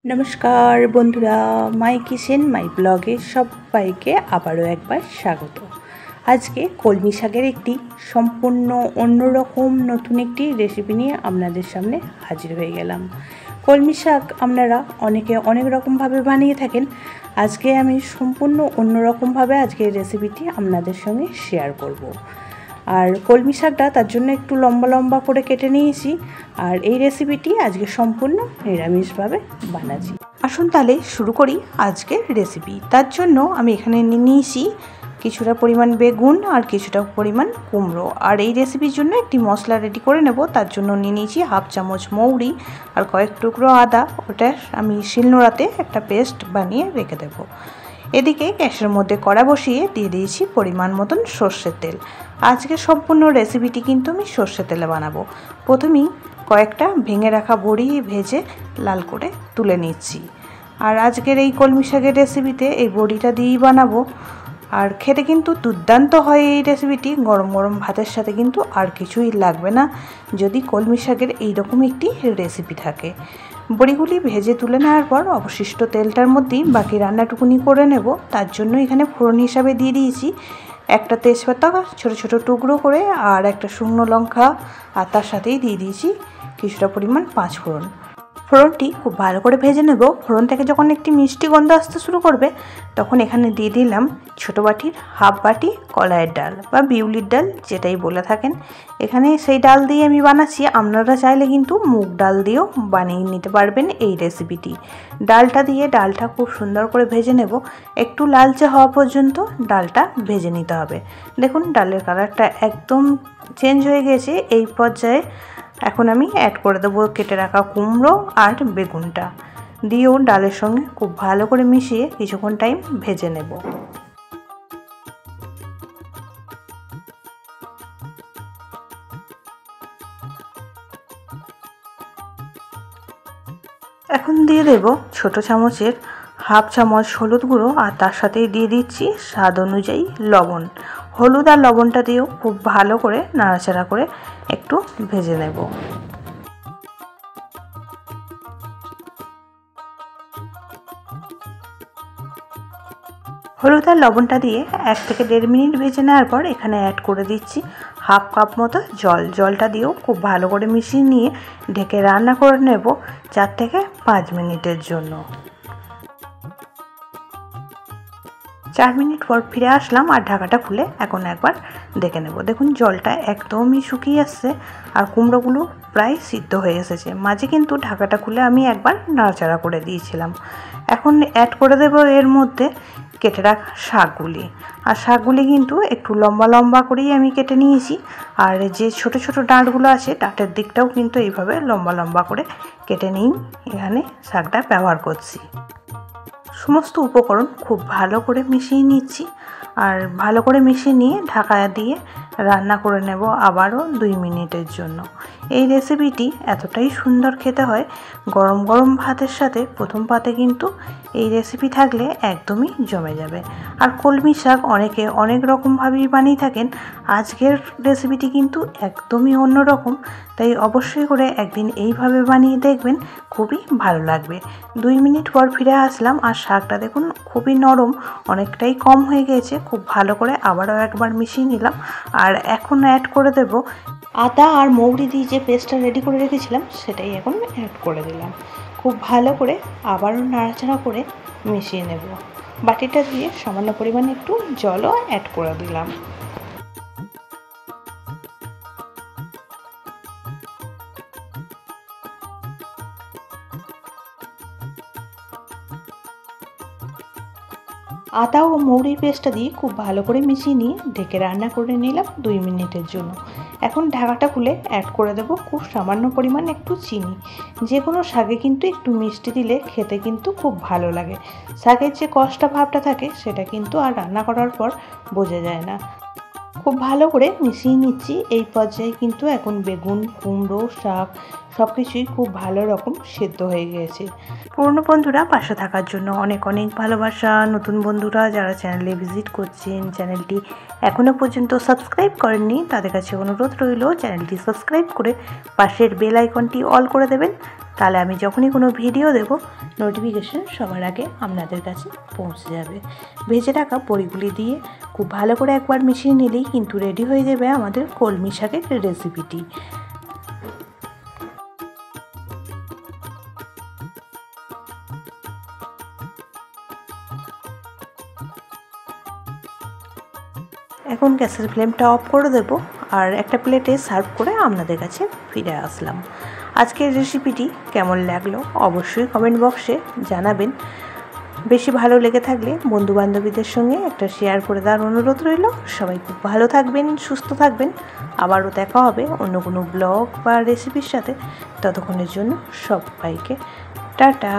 নমস্কার বন্ধুরা, মাই কিচেন মাই ব্লগে সবাইকে আবারও একবার স্বাগত। আজকে কলমি শাকের একটি সম্পূর্ণ অন্যরকম নতুন একটি রেসিপি নিয়ে আপনাদের সামনে হাজির হয়ে গেলাম। কলমি শাক আপনারা অনেকে অনেক রকমভাবে বানিয়ে থাকেন। আজকে আমি সম্পূর্ণ অন্যরকমভাবে আজকের রেসিপিটি আপনাদের সঙ্গে শেয়ার করব। আর কলমি শাকটা তার জন্য একটু লম্বা লম্বা করে কেটে নিয়েছি। আর এই রেসিপিটি আজকে সম্পূর্ণ নিরামিষভাবে বানাচ্ছি। আসুন তাহলে শুরু করি আজকের রেসিপি। তার জন্য আমি এখানে নিয়েছি কিছুটা পরিমাণ বেগুন আর কিছুটা পরিমাণ কুমড়ো। আর এই রেসিপির জন্য একটি মশলা রেডি করে নেব। তার জন্য নিয়ে নিয়েছি হাফ চামচ মৌরি আর কয়েক টুকরো আদা। ওটা আমি শিলনোড়াতে একটা পেস্ট বানিয়ে রেখে দেবো। এদিকে গ্যাসের মধ্যে কড়া বসিয়ে দিয়ে দিয়েছি পরিমাণ মতন সর্ষের তেল। আজকে সম্পূর্ণ রেসিপিটি কিন্তু আমি সর্ষের তেলে বানাবো। প্রথমেই কয়েকটা ভেঙে রাখা বড়ি ভেজে লাল করে তুলে নিচ্ছি। আর আজকের এই কলমি শাকের রেসিপিতে এই বড়িটা দিয়েই বানাবো। আর খেতে কিন্তু দুর্দান্ত হয় এই রেসিপিটি। গরম গরম ভাতের সাথে কিন্তু আর কিছুই লাগবে না যদি কলমি শাকের এইরকম একটি রেসিপি থাকে। বড়িগুলি ভেজে তুলে নেওয়ার পর অবশিষ্ট তেলটার মধ্যেই বাকি রান্নাটুকুনি করে নেব। তার জন্য এখানে ফোড়ন হিসাবে দিয়ে দিয়েছি একটা তেজপাতা ছোট ছোট টুকরো করে, আর একটা শুকনো লঙ্কা, আর তার সাথেই দিয়ে দিয়েছি কিছুটা পরিমাণ পাঁচফোড়ন। ফোড়নটি খুব ভালো করে ভেজে নেব। ফোড়ন থেকে যখন একটি মিষ্টি গন্ধ আসতে শুরু করবে তখন এখানে দিয়ে দিলাম ছোটো বাটির হাফ বাটি কলাইয়ের ডাল বা বিউলির ডাল, যেটাই বলে থাকেন। এখানে সেই ডাল দিয়ে আমি বানাচ্ছি। আপনারা চাইলে কিন্তু মুগ ডাল দিয়েও বানিয়ে নিতে পারবেন এই রেসিপিটি। ডালটা খুব সুন্দর করে ভেজে নেব। একটু লালচে হওয়া পর্যন্ত ডালটা ভেজে নিতে হবে। দেখুন ডালের কালারটা একদম চেঞ্জ হয়ে গেছে। এই পর্যায়ে এখন আমি অ্যাড করে দেবো কেটে রাখা কুমড়ো আর বেগুনটা, দিয়েও ডালের সঙ্গে খুব ভালো করে মিশিয়ে কিছুক্ষণ টাইম ভেজে নেব। এখন দিয়ে দেব ছোট চামচের হাফ চামচ হলুদ গুঁড়ো, আর তার সাথেই দিয়ে দিচ্ছি স্বাদ অনুযায়ী লবণ। হলুদ আর লবণটা দিয়েও খুব ভালো করে নাড়াচাড়া করে একটু ভেজে নেব। হলুদ আর লবণটা দিয়ে 1 থেকে 1.5 মিনিট ভেজে নেওয়ার পর এখানে অ্যাড করে দিচ্ছি হাফ কাপ মতো জল। জলটা দিয়েও খুব ভালো করে মিশিয়ে নিয়ে ঢেকে রান্না করে নেব 4 থেকে 5 মিনিটের জন্য। 4 মিনিট পর ফিরে আসলাম আর ঢাকাটা খুলে এখন একবার দেখে নেব। দেখুন জলটা একদমই শুকিয়ে আসছে আর কুমড়োগুলো প্রায় সিদ্ধ হয়ে এসেছে। মাঝে কিন্তু ঢাকাটা খুলে আমি একবার নাড়াচাড়া করে দিয়েছিলাম। এখন অ্যাড করে দেব এর মধ্যে কেটে রাখা শাকগুলি। আর শাকগুলি কিন্তু একটু লম্বা লম্বা করেই আমি কেটে নিয়েছি। আর যে ছোট ছোট ডাঁটগুলো আছে ডাঁটের দিকটাও কিন্তু এইভাবে লম্বা লম্বা করে কেটে নিই এখানে শাকটা ব্যবহার করছি। সমস্ত উপকরণ খুব ভালো করে মিশিয়ে নিচ্ছি। আর ভালো করে মিশিয়ে নিয়ে ঢাকা দিয়ে রান্না করে নেব আবারও 2 মিনিটের জন্য। এই রেসিপিটি এতটাই সুন্দর খেতে হয় গরম গরম ভাতের সাথে। প্রথম পাতে কিন্তু এই রেসিপি থাকলে একদমই জমে যাবে। আর কলমি শাক অনেকে অনেক রকমভাবেই বানিয়ে থাকেন। আজকের রেসিপিটি কিন্তু একদমই অন্যরকম, তাই অবশ্যই করে একদিন এইভাবে বানিয়ে দেখবেন, খুবই ভালো লাগবে। 2 মিনিট পর ফিরে আসলাম আর শাকটা দেখুন খুবই নরম, অনেকটাই কম হয়ে গিয়েছে। খুব ভালো করে আবারও একবার মিশিয়ে নিলাম। আর এখন অ্যাড করে দেব আদা আর মৌরি দিয়ে যে পেস্টটা রেডি করে রেখেছিলাম সেটাই এখন অ্যাড করে দিলাম। খুব ভালো করে আবারও নাড়াচাড়া করে মিশিয়ে নেব। বাটিটা দিয়ে সামান্য পরিমাণে একটু জলও অ্যাড করে দিলাম। আদা ও মৌরির পেস্টটা দিয়ে খুব ভালো করে মিশিয়ে নিয়ে ঢেকে রান্না করে নিলাম 2 মিনিটের জন্য। এখন ঢাকাটা খুলে অ্যাড করে দেব খুব সামান্য পরিমাণ একটু চিনি। যে কোনো শাকে কিন্তু একটু মিষ্টি দিলে খেতে কিন্তু খুব ভালো লাগে। শাকের যে কষটা ভাবটা থাকে সেটা কিন্তু আর রান্না করার পর বোঝা যায় না। খুব ভালো করে মিশিয়ে নিচ্ছি। এই পর্যায়ে কিন্তু এখন বেগুন, কুমড়ো, শাক সব কিছুই খুব ভালো রকম সেদ্ধ হয়ে গিয়েছে। পুরনো বন্ধুরা পাশে থাকার জন্য অনেক অনেক ভালোবাসা। নতুন বন্ধুরা যারা চ্যানেলে ভিজিট করছেন, চ্যানেলটি এখনও পর্যন্ত সাবস্ক্রাইব করেননি, তাদের কাছে অনুরোধ রইল চ্যানেলটি সাবস্ক্রাইব করে পাশের বেল আইকনটি অল করে দেবেন। তাহলে আমি যখনই কোনো ভিডিও দেব নোটিফিকেশন সবার আগে আপনাদের কাছে পৌঁছে যাবে। ভেজে রাখা বড়িগুলি দিয়ে খুব ভালো করে একবার মিশিয়ে নিলেই কিন্তু রেডি হয়ে যাবে আমাদের কলমি শাকের রেসিপিটি। এখন গ্যাসের ফ্লেমটা অফ করে দেব আর একটা প্লেটে সার্ভ করে আপনাদের কাছে ফিরে আসলাম। আজকের রেসিপিটি কেমন লাগলো অবশ্যই কমেন্ট বক্সে জানাবেন। বেশি ভালো লেগে থাকলে বন্ধুবান্ধবীদের সঙ্গে একটা শেয়ার করে দেওয়ার অনুরোধ রইল। সবাই খুব ভালো থাকবেন, সুস্থ থাকবেন। আবারও দেখা হবে অন্য কোনো ব্লগ বা রেসিপির সাথে। ততক্ষণের জন্য সবাইকে টাটা।